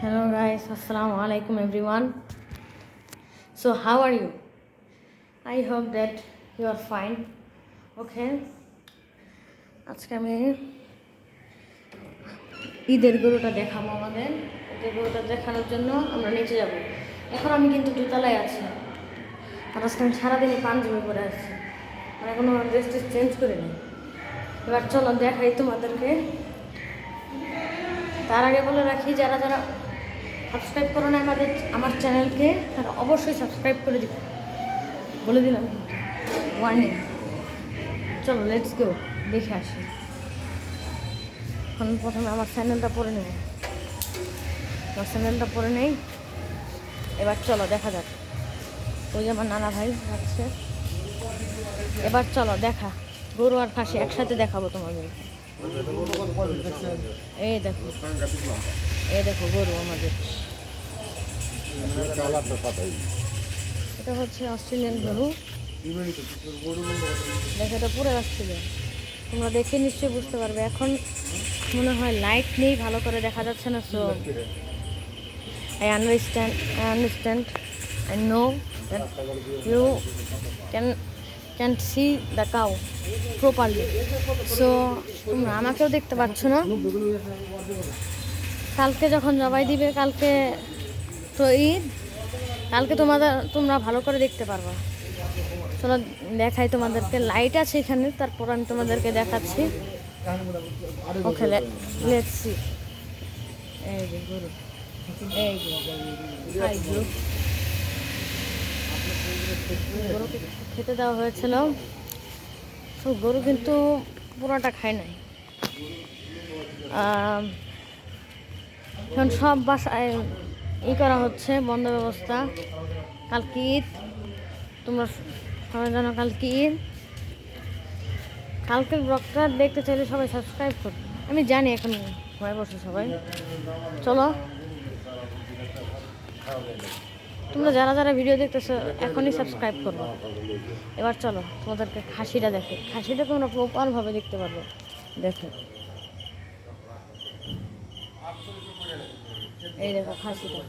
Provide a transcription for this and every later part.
Hello guys, assalamu alaikum everyone. So how are you? I hope that you are fine. Okay. আজকে আমি ঈদের গরুটা দেখাবো আমাদের। ঈদের গরুটা দেখানোর জন্য আমরা নিচে যাব। এখন আমি কিন্তু দোতলায় আছি। আর আজকে আমি সারাদিনই পাঞ্জাবি পরে আছি। আর এখনো ড্রেস চেঞ্জ করে নিই। এবার চলো দেখাই তোমাদেরকে। তার আগে বলে রাখি যারা যারা সাবস্ক্রাইব করো না আমার চ্যানেলকে তারা অবশ্যই সাবস্ক্রাইব করে দিবে, বলে দিলাম ওয়ার্নিং। চলো লেটস গো, দেখে আসি। এখন প্রথমে আমার চ্যানেলটা পরে নেব, আমার চ্যানেলটা পরে নেই। এবার চলো দেখা যাক। ওই যে আমার নানা ভাই যাচ্ছে। এবার চলো দেখা, গরু আর খাসি একসাথে দেখাবো তোমাদের। এই দেখো, এই দেখো গরু আমাদের। এটা হচ্ছে অস্ট্রেলিয়ান গরু। দেখো এটা পুরো অস্ট্রেলিয়ান। তোমরা দেখে নিশ্চয়ই বুঝতে পারবে। এখন মনে হয় লাইট নেই, ভালো করে দেখা যাচ্ছে না। So I understand I know that you can see the cow properly. So তোমরা আমাকেও দেখতে পাচ্ছ না। কালকে যখন জবাই দিবে, কালকে তো ঈদ, কালকে তোমরা ভালো করে দেখতে পারবা। চলো দেখাই তোমাদেরকে। লাইট আছে এখানে, তারপর আমি তোমাদেরকে দেখাচ্ছি। Okay let's see. এই যে গরু, এই যে গরুকে খেতে দেওয়া হয়েছিল। তো গরু কিন্তু পুরোটা খায় নাই। এখন সব বাসায় করা হচ্ছে, বন্ধ ব্যবস্থা। কালকে ঈদ, তোমরা সবাই জানো কালকে ঈদ। কালকের ব্লগটা দেখতে চাইলে সবাই সাবস্ক্রাইব করবে। আমি জানি এখন ভয় বসে সবাই। চলো তোমরা যারা যারা ভিডিও দেখতেছো এখনই সাবস্ক্রাইব করবো। এবার চলো তোমাদেরকে খাসিটা দেখো। খাসিটা তোমরা প্রপারভাবে দেখতে পারবে। দেখো, এই দেখো খাসিটা।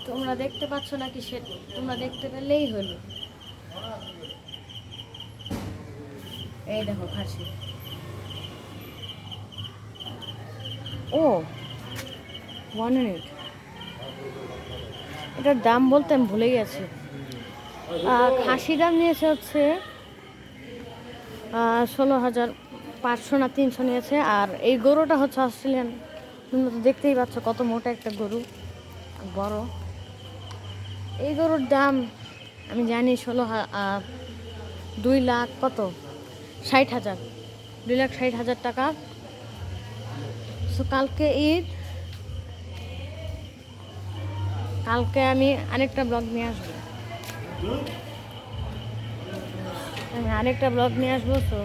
তোমরা দেখতে পাচ্ছ নাকি সে তোমরা দেখতে পেলেই হলো। এই দেখো খাসি। ও 1 মিনিট, এটার দাম বলতে আমি ভুলে গেছি। খাসি দাম নিয়েছে হচ্ছে 16,500 না 300 নিয়েছে। আর এই গরুটা হচ্ছে অস্ট্রেলিয়ান। তোমরা তো দেখতেই পাচ্ছ কত মোটা একটা গরু, বড়। এই গরুর দাম আমি জানি 2 লাখ কত 60,000, 2,60,000 টাকা। সো কালকে ঈদ, কালকে আমি আরেকটা ব্লগ নিয়ে আসবো। তো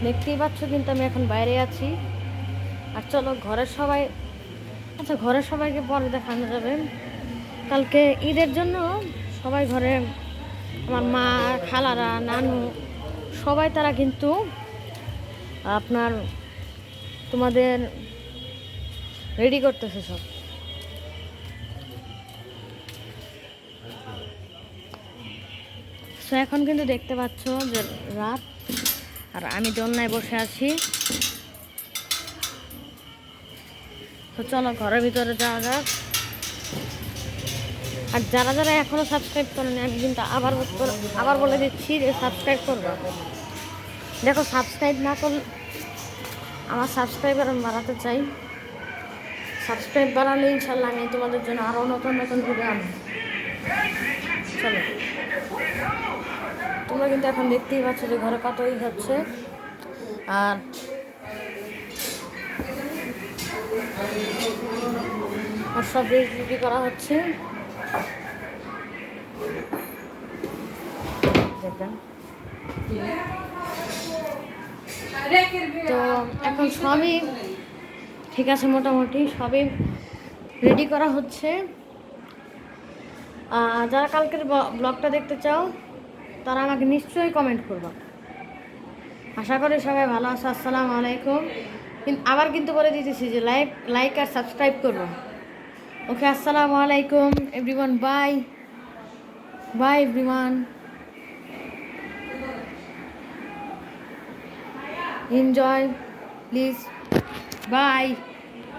দেখতেই পাচ্ছ, কিন্তু আমি এখন বাইরে আছি। আর চলো ঘরের সবাইকে পরে দেখানো যাবে। কালকে ঈদের জন্য সবাই ঘরে, আমার মা, খালারা, নানু, সবাই তারা কিন্তু আপনার তোমাদের রেডি করতেছে সব। সো এখন কিন্তু দেখতে পাচ্ছ যে রাত, আর আমি দোলনায় বসে আছি। তো চলো ঘরের ভিতরে যাওয়া যাক। আর যারা যারা এখনো সাবস্ক্রাইব করেনি, আমি কিন্তু আবার বলে দিচ্ছি যে সাবস্ক্রাইব করবো। দেখো সাবস্ক্রাইব না করলে, আমার সাবস্ক্রাইবার আমি বাড়াতে চাই। সাবস্ক্রাইব বাড়ালে ইনশাল্লাহ আমি তোমাদের জন্য আরও নতুন নতুন ভিডিও আনবো। চলো, তোমরা কিন্তু এখন দেখতেই পাচ্ছ যে ঘরে কতই হচ্ছে। আর সব রেডি করা হচ্ছে। তো এখন সবই ঠিক আছে, মোটামুটি সবই রেডি করা হচ্ছে। যারা কালকের ব্লগটা দেখতে চাও তারা আমাকে নিশ্চয়ই কমেন্ট করবা। আশা করি সবাই ভালো আছো। আসসালামু আলাইকুম। আবার কিন্তু বলে দিতেছি যে লাইক লাইক আর সাবস্ক্রাইব করবো। ওকে, আসসালামু আলাইকুম everyone, bye bye everyone, enjoy please, by.